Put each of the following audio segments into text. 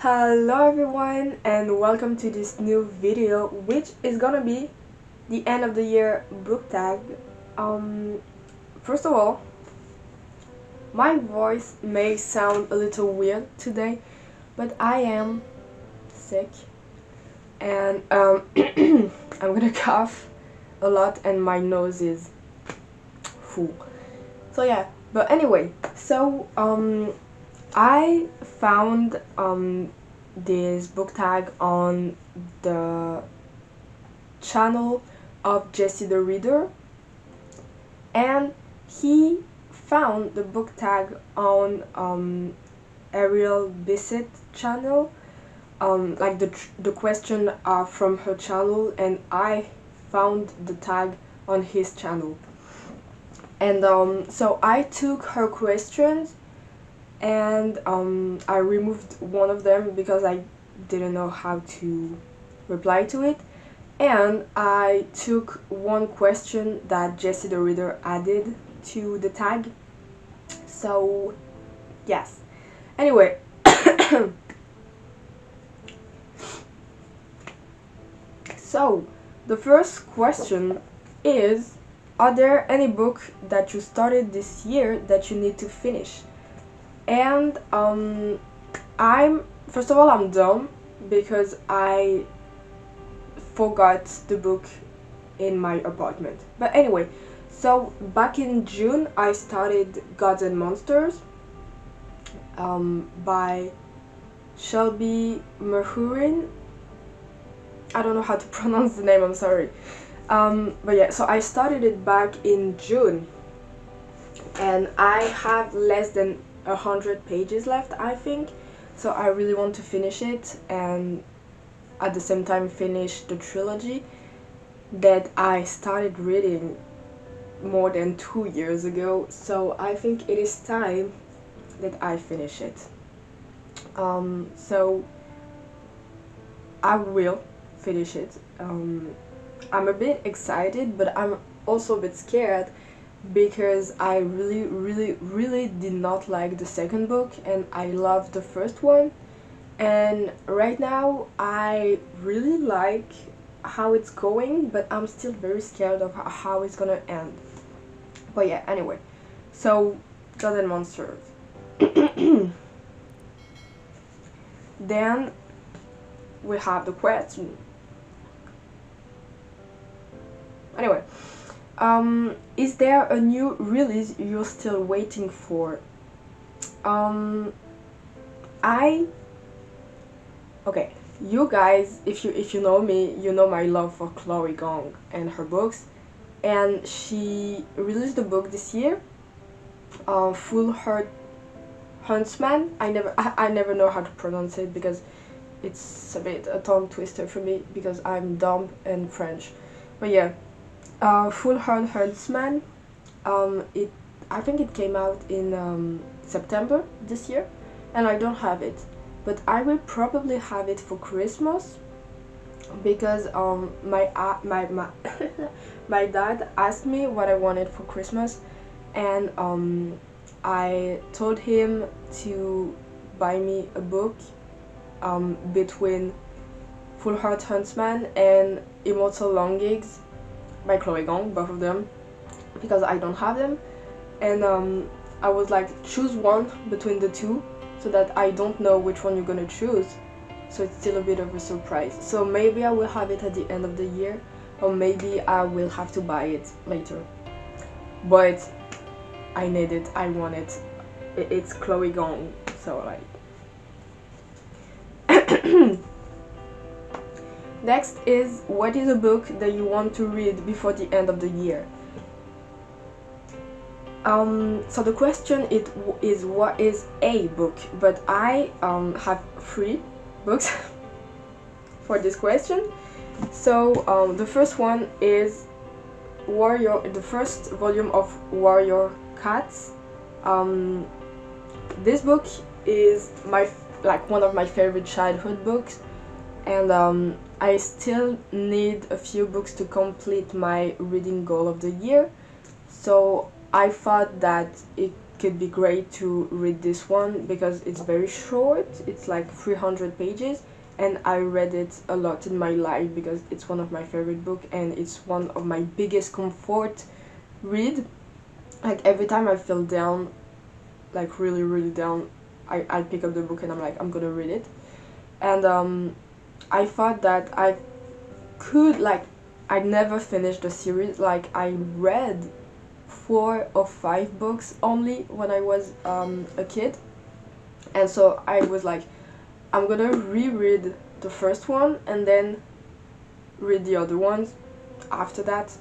Hello everyone and welcome to this new video, which is gonna be the end of the year book tag. Um First of all, my voice may sound a little weird today, but I am sick and I'm gonna cough a lot and my nose is full. So yeah, but anyway, I found this book tag on the channel of Jesse the Reader, and he found the book tag on Ariel Bissett channel, like the question from her channel, and I found the tag on his channel. And so I took her questions and I removed one of them because I didn't know how to reply to it, and I took one question that Jesse the Reader added to the tag. So yes, anyway. So the first question is, are there any book that you started this year that you need to finish? And I'm first of all, I'm dumb because I forgot the book in my apartment. But anyway, so back in June I started Gods and Monsters by Shelby Mahurin. I don't know how to pronounce the name, I'm sorry. But yeah, so I started it back in June and I have less than 100 pages left, I think. So I really want to finish it and at the same time finish the trilogy that I started reading more than 2 years ago. So I think it is time that I finish it. So I will finish it. I'm a bit excited, but I'm also a bit scared because I really did not like the second book and I loved the first one, and right now I really like how it's going, but I'm still very scared of how it's gonna end. But yeah, anyway, so God and Monsters. Then we have the question. Anyway, is there a new release you're still waiting for? Um, I okay. You guys, if you know me, you know my love for Chloe Gong and her books, and she released a book this year, Full Heart Huntsman. I never know how to pronounce it because it's a bit a tongue twister for me because I'm dumb and French. But yeah, Full Heart Huntsman. It I think it came out in September this year, and I don't have it, but I will probably have it for Christmas because my my dad asked me what I wanted for Christmas, and I told him to buy me a book between Full Heart Huntsman and Immortal Longings by Chloe Gong, both of them, because I don't have them, and I was like, choose one between the two so that I don't know which one you're gonna choose, so it's still a bit of a surprise. So maybe I will have it at the end of the year, or maybe I will have to buy it later, but I need it, I want it. It's Chloe Gong, so like. Next is, what is a book that you want to read before the end of the year? So the question is what is a book, but I have 3 books for this question. So the first one is the first volume of Warrior Cats. This book is one of my favorite childhood books, and I still need a few books to complete my reading goal of the year. So I thought that could be great to read this one because it's very short. It's like 300 pages, and I read it a lot in my life because it's one of my favorite books and it's one of my biggest comfort read. Like every time I feel down, like really really down, I pick up the book and I'm like, I'm gonna read it. And I thought that I could, like, I never finished the series. Like I read 4 or 5 books only when I was a kid, and so I was like, I'm gonna reread the first one and then read the other ones after that.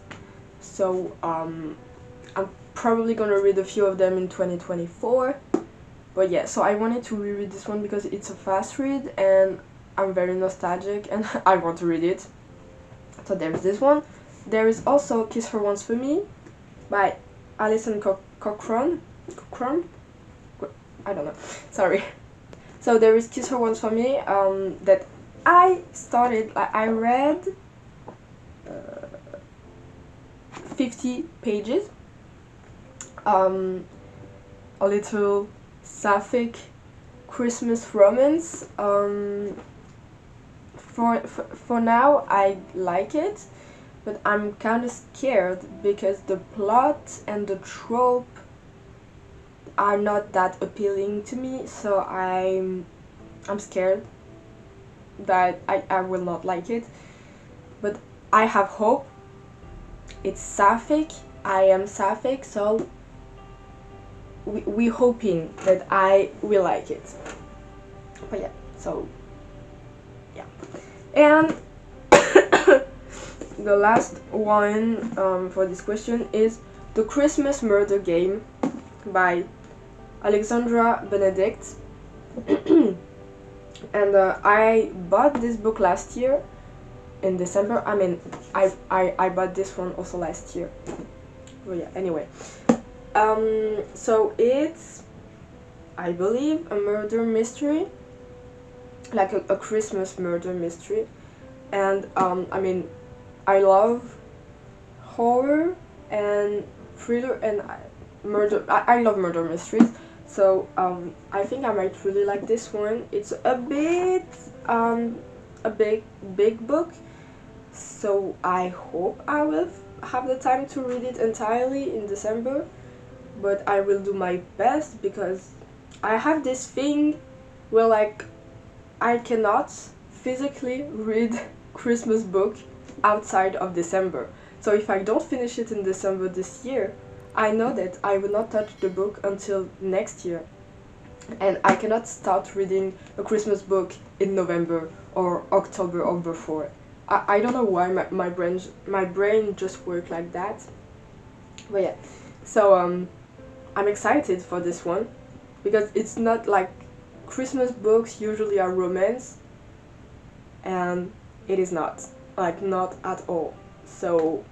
So I'm probably gonna read a few of them in 2024. But yeah, so I wanted to reread this one because it's a fast read and I'm very nostalgic and I want to read it. So there's this one. There is also Kiss Her Once for Me by Alison Cochrane. I don't know. Sorry. So there is Kiss Her Once for Me that I started. I read 50 pages. A little sapphic Christmas romance. For now, I like it, but I'm kind of scared because the plot and the trope are not that appealing to me. So I'm scared that I will not like it. But I have hope. It's sapphic. I am sapphic, so we hoping that I will like it. But yeah, so yeah. And the last one for this question is The Christmas Murder Game by Alexandra Benedict. And I bought this book last year in December. I mean, I bought this one also last year. But yeah, anyway. So it's, I believe, a murder mystery, like a Christmas murder mystery. And I mean, I love horror and thriller and murder. I love murder mysteries. So I think I might really like this one. It's a bit a big book, so I hope I will have the time to read it entirely in December. But I will do my best because I have this thing where, like, I cannot physically read Christmas book outside of December. So if I don't finish it in December this year, I know that I will not touch the book until next year. And I cannot start reading a Christmas book in November or October or before. I don't know why my brain just works like that. But yeah, so I'm excited for this one because it's not like Christmas books usually are romance, and it is not, like, not at all. So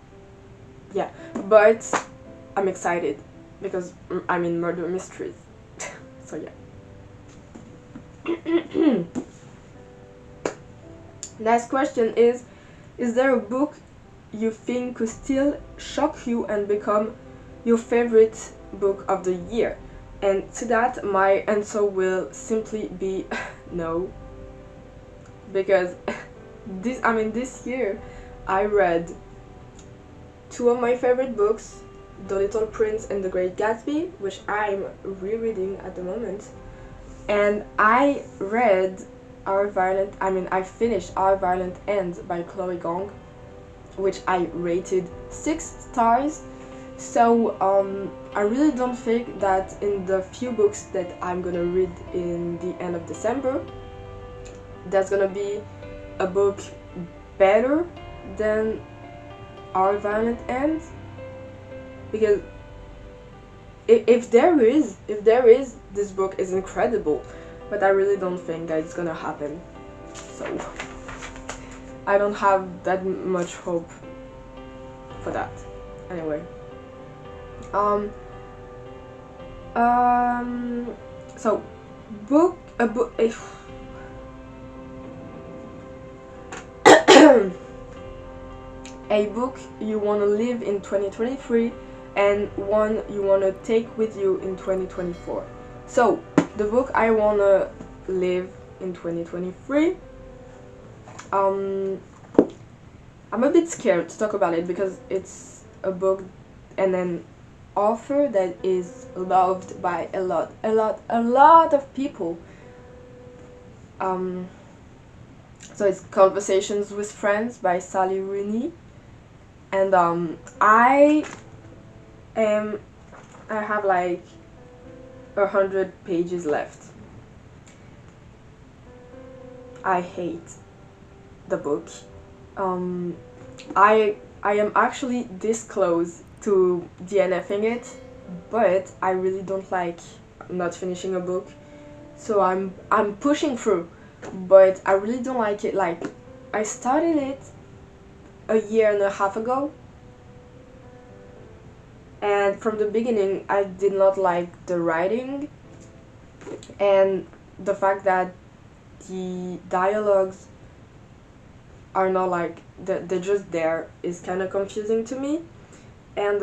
yeah, but I'm excited because I'm in murder mysteries. So yeah. Next question is there a book you think could still shock you and become your favorite book of the year? And to that, my answer will simply be no, because this year I read 2 of my favorite books, The Little Prince and The Great Gatsby, which I'm rereading at the moment, and I finished Our Violent End by Chloe Gong, which I rated 6 stars. So I really don't think that in the few books that I'm gonna read in the end of December, there's gonna be a book better than Our Violent End. Because if there is, this book is incredible, but I really don't think that it's gonna happen. So I don't have that much hope for that. Anyway. So a book you want to live in 2023 and one you want to take with you in 2024. So the book I want to live in 2023, I'm a bit scared to talk about it because it's a book and an author that is loved by a lot of people. So it's Conversations with Friends by Sally Rooney, and I have like 100 pages left. I hate the book. I am actually this close to DNFing it, but I really don't like not finishing a book, so I'm pushing through, but I really don't like it. Like, I started it a year and a half ago, and from the beginning I did not like the writing, and the fact that the dialogues are not like they're just there is kind of confusing to me, and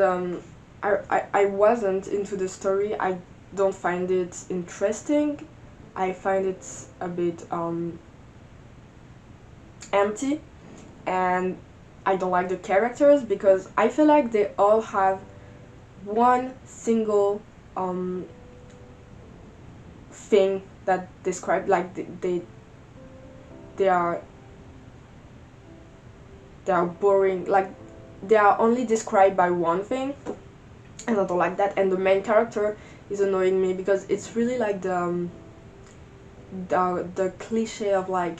I wasn't into the story. I don't find it interesting. I find it a bit empty, and I don't like the characters because I feel like they all have one single thing that describe, like they are boring, like they are only described by one thing, and I don't like that. And the main character is annoying me because it's really like the cliche of like,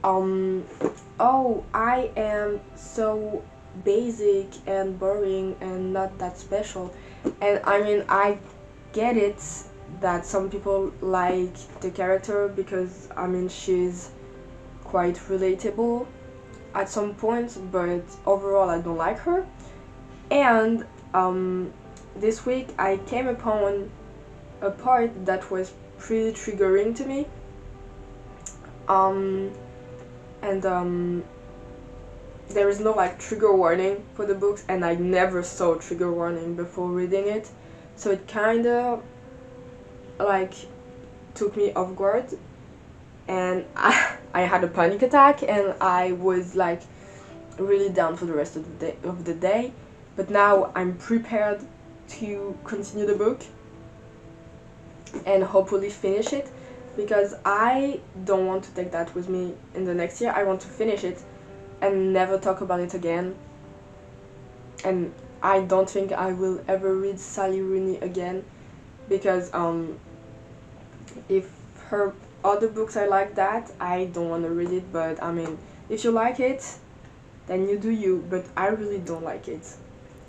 oh, I am so basic and boring and not that special. And I mean, I get it that some people like the character because I mean she's quite relatable at some points, but overall I don't like her. And this week I came upon a part that was pretty triggering to me, and there is no like trigger warning for the books, and I never saw trigger warning before reading it, so it kind of like took me off guard, and I had a panic attack, and I was like really down for the rest of the day. But now I'm prepared to continue the book and hopefully finish it, because I don't want to take that with me in the next year. I want to finish it and never talk about it again. And I don't think I will ever read Sally Rooney again, because if her other books are like that, I don't want to read it. But I mean, if you like it, then you do you, but I really don't like it.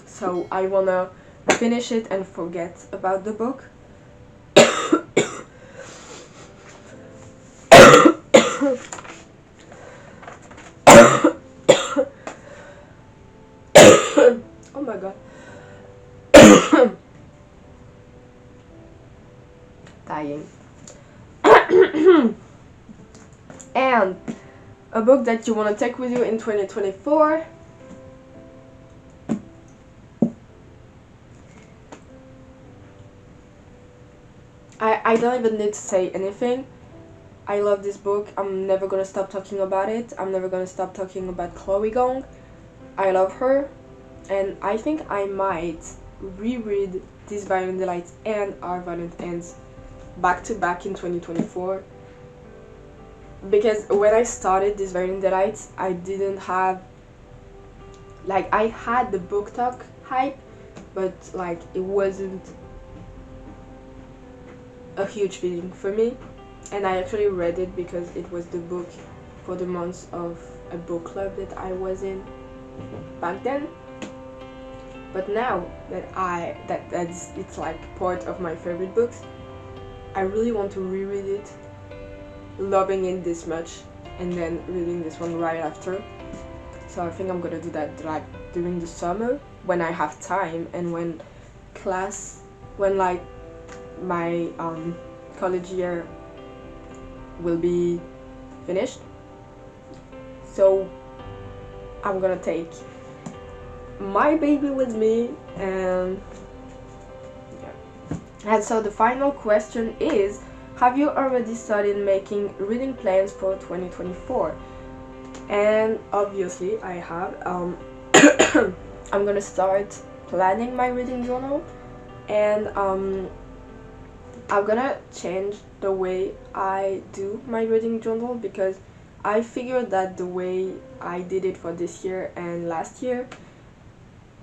So I wanna finish it and forget about the book. Oh my god. Dying. And a book that you want to take with you in 2024. I don't even need to say anything. I love this book. I'm never gonna stop talking about it. I'm never gonna stop talking about Chloe Gong. I love her, and I think I might reread This Violent Delights and Our Violent Ends back to back in 2024. Because when I started This Violent Delights, I didn't have, like, I had the book talk hype, but like it wasn't a huge feeling for me. And I actually read it because it was the book for the month of a book club that I was in back then. But now that it's like part of my favorite books, I really want to reread it, loving it this much, and then reading this one right after. So I think I'm gonna do that like during the summer when I have time, and when like my college year will be finished. So I'm gonna take my baby with me, and yeah. And so the final question is, have you already started making reading plans for 2024? And obviously I have. I'm gonna start planning my reading journal, and I'm gonna change the way I do my reading journal, because I figured that the way I did it for this year and last year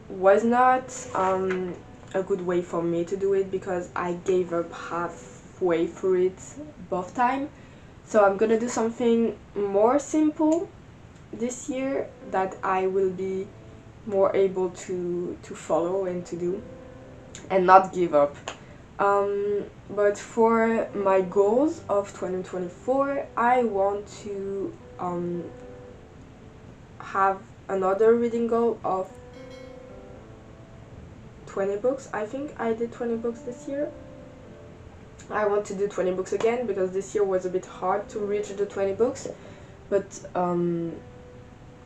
was not a good way for me to do it, because I gave up halfway through it both time. So I'm gonna do something more simple this year that I will be more able to follow and to do, and not give up. But for my goals of 2024, I want to have another reading goal of 20 books. I think I did 20 books this year. I want to do 20 books again, because this year was a bit hard to reach the 20 books, but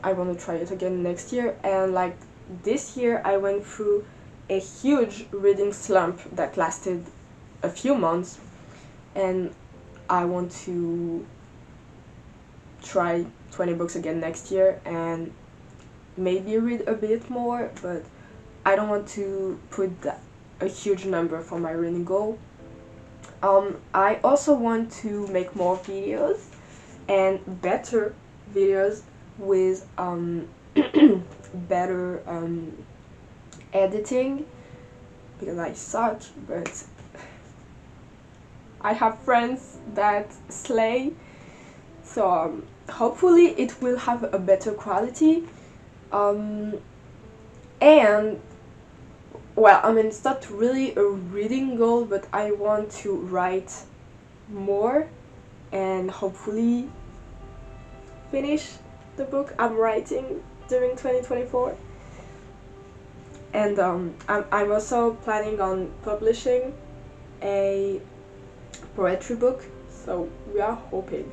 I want to try it again next year. And like this year I went through a huge reading slump that lasted a few months, and I want to try 20 books again next year and maybe read a bit more, but I don't want to put a huge number for my reading goal. I also want to make more videos, and better videos with better editing, because I suck, but I have friends that slay, so hopefully it will have a better quality. And well, I mean, it's not really a reading goal, but I want to write more and hopefully finish the book I'm writing during 2024. And I'm also planning on publishing a poetry book, so we are hoping.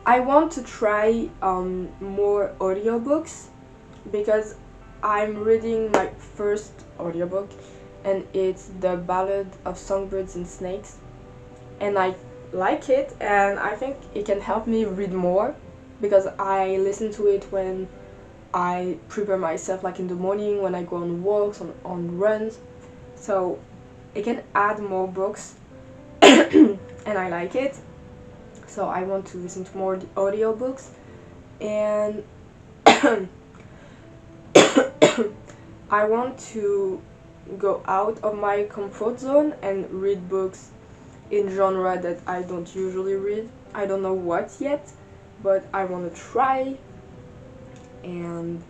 I want to try more audiobooks, because I'm reading my first audiobook, and it's The Ballad of Songbirds and Snakes, and I like it, and I think it can help me read more, because I listen to it when I prepare myself, like in the morning, when I go on walks, on runs, so it can add more books and I like it, so I want to listen to more audiobooks. And I want to go out of my comfort zone and read books in genre that I don't usually read. I don't know what yet, but I want to try, and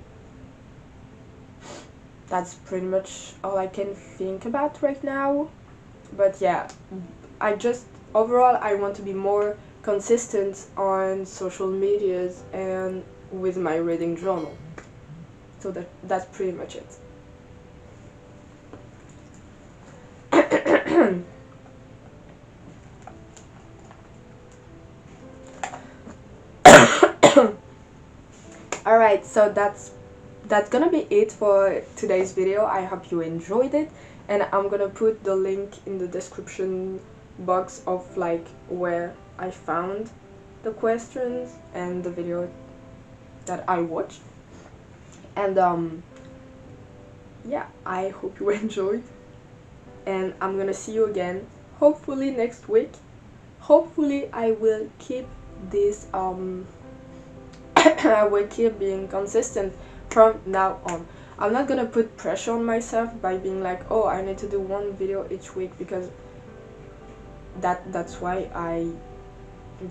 that's pretty much all I can think about right now. But yeah, overall I want to be more consistent on social medias and with my reading journal. So that's pretty much it. Alright, so that's gonna be it for today's video. I hope you enjoyed it, and I'm gonna put the link in the description box of like where I found the questions and the video that I watched. And yeah, I hope you enjoyed, and I'm gonna see you again hopefully next week. Hopefully I will keep this I will keep being consistent from now on. I'm not gonna put pressure on myself by being like, oh, I need to do one video each week, because that's why I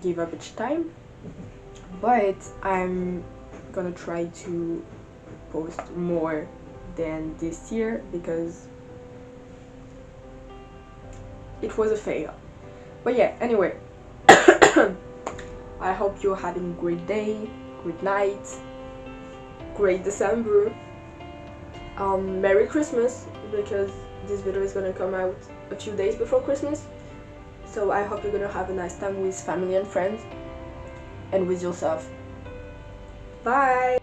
give up each time. But I'm gonna try to post more than this year, because it was a fail. But yeah, anyway, I hope you're having a great day, great night, great December, Merry Christmas, because this video is gonna come out a few days before Christmas. So I hope you're gonna have a nice time with family and friends, and with yourself. Bye!